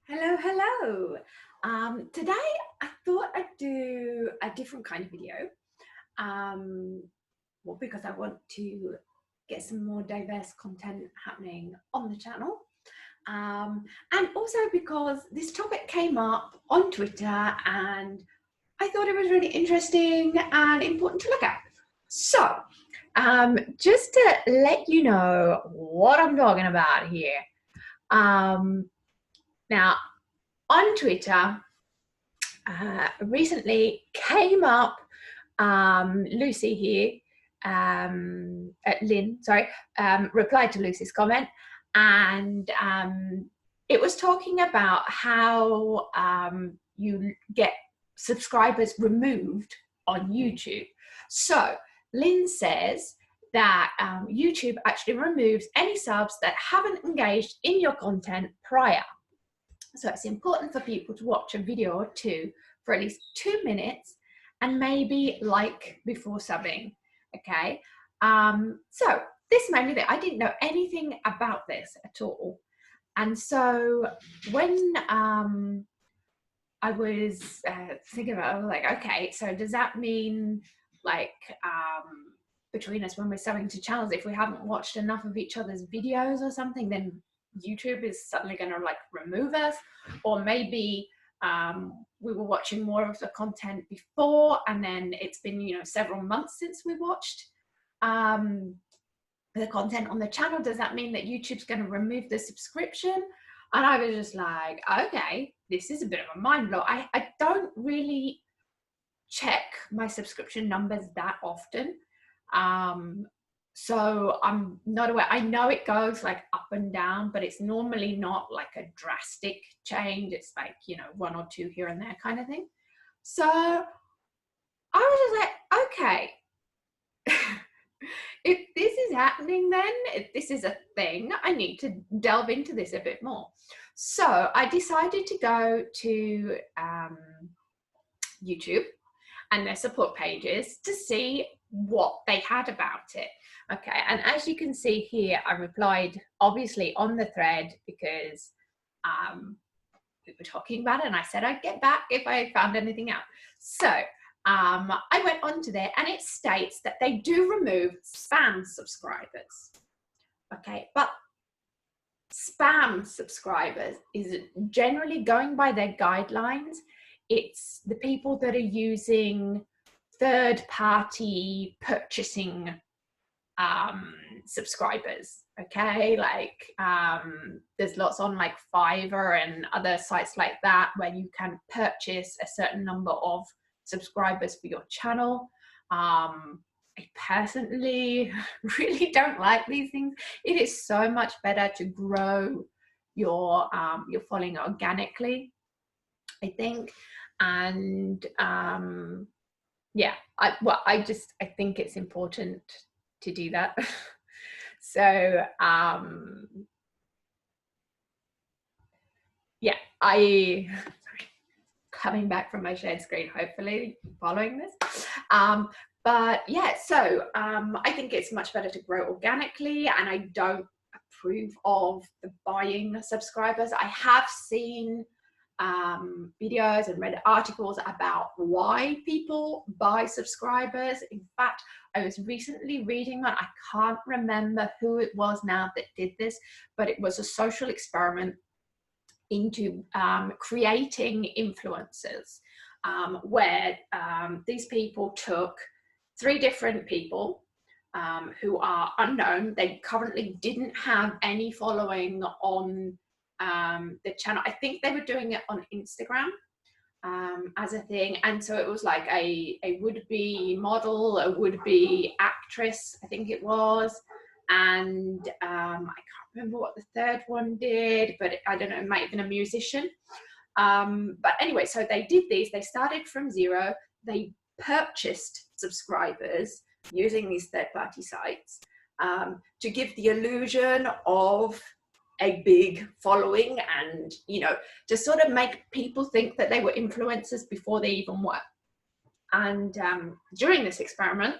Hello, hello. Today I thought I'd do a different kind of video. Well, because I want to get some more diverse content happening on the channel. And also because this topic came up on Twitter and I thought it was really interesting and important to look at. So, just to let you know what I'm talking about here. Now, on Twitter, recently came up, Lucy here, Lynn, sorry, replied to Lucy's comment, and it was talking about how you get subscribers removed on YouTube. So Lynn says that YouTube actually removes any subs that haven't engaged in your content prior. So it's important for people to watch a video or two for at least 2 minutes and maybe like before subbing, okay? So this made me think, I didn't know anything about this at all. And so when I was thinking about it, I was like, okay, so does that mean like between us when we're subbing to channels, if we haven't watched enough of each other's videos or something, then YouTube is suddenly going to like remove us? Or maybe we were watching more of the content before and then it's been, you know, several months since we watched the content on the channel. Does that mean that YouTube's going to remove the subscription? And I was just like, okay, this is a bit of a mind blow. I don't really check my subscription numbers that often. So I'm not aware. I know it goes like up and down, but it's normally not like a drastic change. It's like, you know, 1 or 2 here and there kind of thing. So I was just like, okay, if this is happening, then if this is a thing, I need to delve into this a bit more. So I decided to go to YouTube and their support pages to see what they had about it. Okay, and as you can see here, I replied obviously on the thread because we were talking about it and I said I'd get back if I found anything out. So I went onto there and it states that they do remove spam subscribers. Okay, but spam subscribers is generally, going by their guidelines, it's the people that are using third-party purchasing subscribers. Okay, like there's lots on like Fiverr and other sites like that where you can purchase a certain number of subscribers for your channel. I personally really don't like these things. It is so much better to grow your following organically, I think. And yeah, I think it's important to do that. So yeah, sorry, coming back from my shared screen, hopefully following this. But yeah, so I think it's much better to grow organically, and I don't approve of the buying subscribers. I have seen videos and read articles about why people buy subscribers. In fact, I was recently reading one, I can't remember who it was now that did this, but it was a social experiment into creating influencers, where these people took 3 different people who are unknown. They currently didn't have any following on the channel. I think they were doing it on Instagram as a thing, and so it was like a would-be model, a would-be actress, I think it was, and I can't remember what the third one did, but I don't know, it might have been a musician. But anyway, so they did these. They started from 0. They purchased subscribers using these third-party sites to give the illusion of a big following, and, you know, to sort of make people think that they were influencers before they even were. And during this experiment,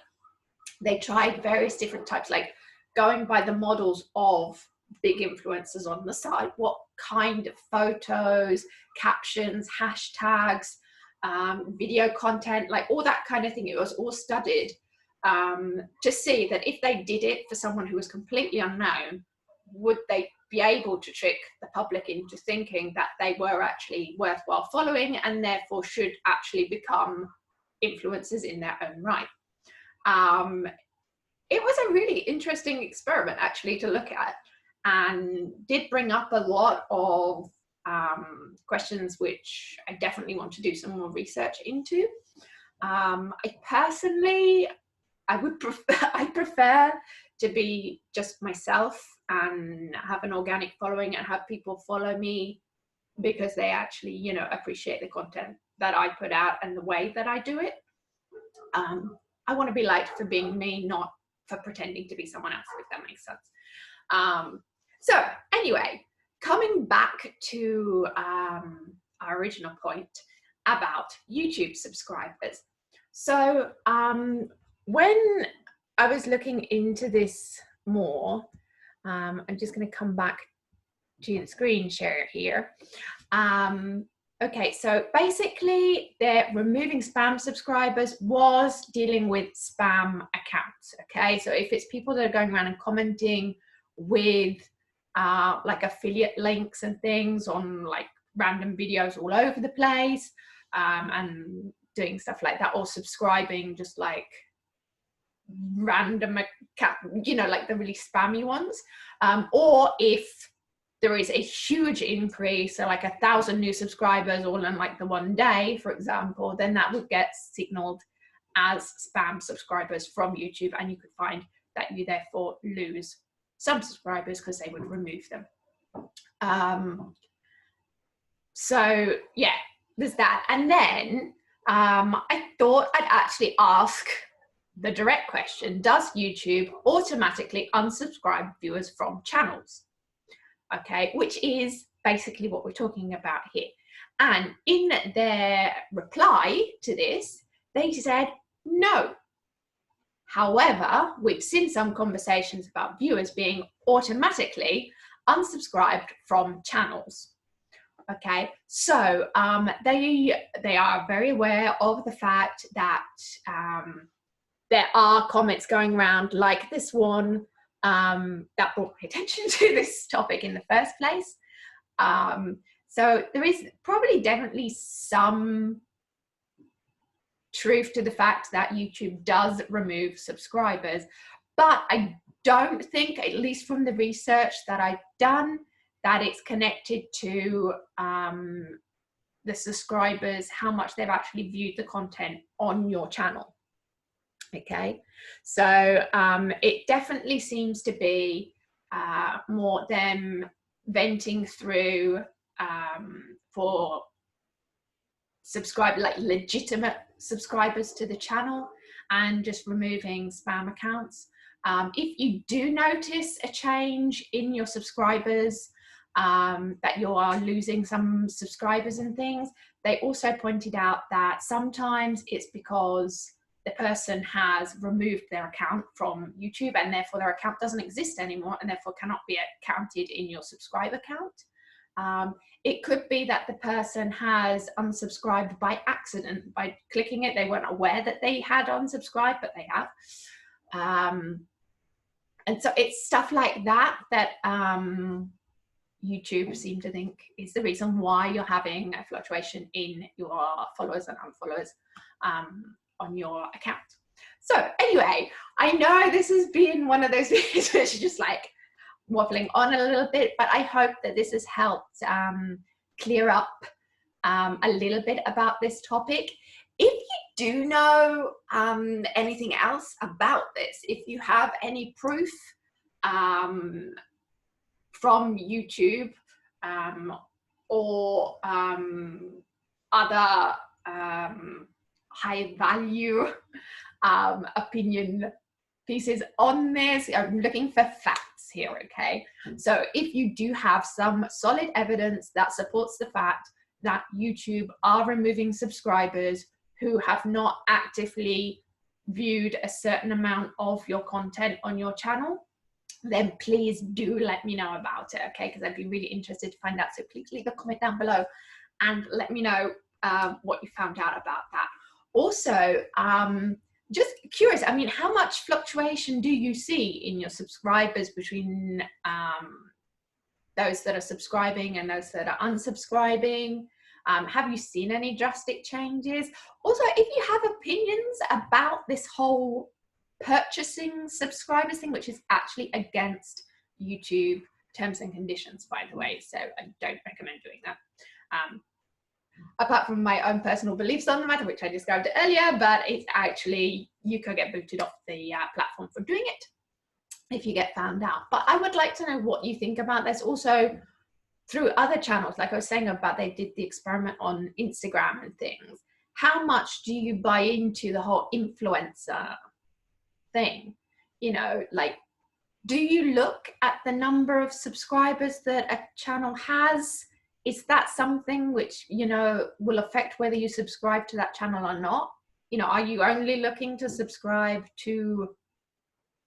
they tried various different types, like going by the models of big influencers on the site, what kind of photos, captions, hashtags, video content, like all that kind of thing. It was all studied to see that if they did it for someone who was completely unknown, would they be able to trick the public into thinking that they were actually worthwhile following and therefore should actually become influencers in their own right. It was a really interesting experiment actually to look at, and did bring up a lot of questions which I definitely want to do some more research into. I personally, I prefer to be just myself and have an organic following and have people follow me because they actually, you know, appreciate the content that I put out and the way that I do it. I want to be liked for being me, not for pretending to be someone else, if that makes sense. So anyway, coming back to our original point about YouTube subscribers. So when I was looking into this more, I'm just going to come back to the screen share here. Okay, so basically they're removing spam subscribers was dealing with spam accounts. Okay, so if it's people that are going around and commenting with like affiliate links and things on like random videos all over the place, and doing stuff like that, or subscribing just like random account, you know, like the really spammy ones, or if there is a huge increase, so like 1,000 new subscribers all in like the one day, for example, then that would get signaled as spam subscribers from YouTube, and you could find that you therefore lose some subscribers because they would remove them. So yeah, there's that. And then I thought I'd actually ask the direct question: does YouTube automatically unsubscribe viewers from channels? Okay, which is basically what we're talking about here. And in their reply to this, they said no. However, we've seen some conversations about viewers being automatically unsubscribed from channels. Okay, so they are very aware of the fact that there are comments going around like this one that brought my attention to this topic in the first place. So there is probably definitely some truth to the fact that YouTube does remove subscribers, but I don't think, at least from the research that I've done, that it's connected to the subscribers, how much they've actually viewed the content on your channel. Okay, so it definitely seems to be more them venting through for like legitimate subscribers to the channel, and just removing spam accounts. If you do notice a change in your subscribers, that you are losing some subscribers and things, they also pointed out that sometimes it's because the person has removed their account from YouTube and therefore their account doesn't exist anymore and therefore cannot be counted in your subscriber count. It could be that the person has unsubscribed by accident. By clicking it, they weren't aware that they had unsubscribed, but they have. And so it's stuff like that that YouTube seem to think is the reason why you're having a fluctuation in your followers and unfollowers on your account. So anyway, I know this has been one of those videos where she's just like waffling on a little bit, but I hope that this has helped clear up a little bit about this topic. If you do know anything else about this, if you have any proof from YouTube or other high value opinion pieces on this, I'm looking for facts here, okay? So if you do have some solid evidence that supports the fact that YouTube are removing subscribers who have not actively viewed a certain amount of your content on your channel, then please do let me know about it, okay? Because I'd be really interested to find out. So please leave a comment down below and let me know what you found out about that. Also, just curious, I mean, how much fluctuation do you see in your subscribers between those that are subscribing and those that are unsubscribing? Have you seen any drastic changes? Also, if you have opinions about this whole purchasing subscribers thing, which is actually against YouTube terms and conditions, by the way, so I don't recommend doing that. Apart from my own personal beliefs on the matter, which I described earlier, but it's actually, you could get booted off the platform for doing it if you get found out. But I would like to know what you think about this. Also, through other channels, like I was saying about, they did the experiment on Instagram and things. How much do you buy into the whole influencer thing? You know, like, do you look at the number of subscribers that a channel has? Is that something which, you know, will affect whether you subscribe to that channel or not? You know, are you only looking to subscribe to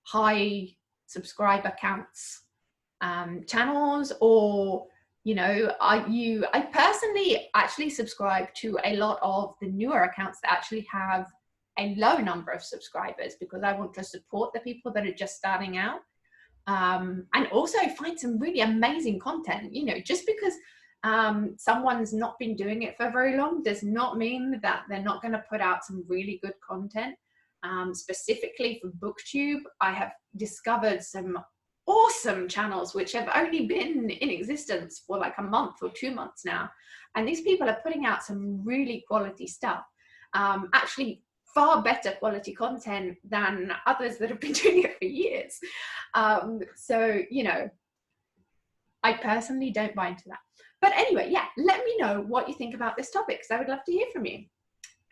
high subscriber counts channels, or, you know, I personally actually subscribe to a lot of the newer accounts that actually have a low number of subscribers, because I want to support the people that are just starting out, and also find some really amazing content. You know, just because someone's not been doing it for very long does not mean that they're not going to put out some really good content. Specifically for BookTube, I have discovered some awesome channels which have only been in existence for like a month or 2 months now, and these people are putting out some really quality stuff, actually far better quality content than others that have been doing it for years. So, you know, I personally don't buy into that. But anyway, yeah, let me know what you think about this topic, because I would love to hear from you.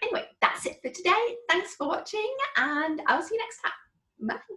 Anyway, that's it for today. Thanks for watching, and I'll see you next time. Bye.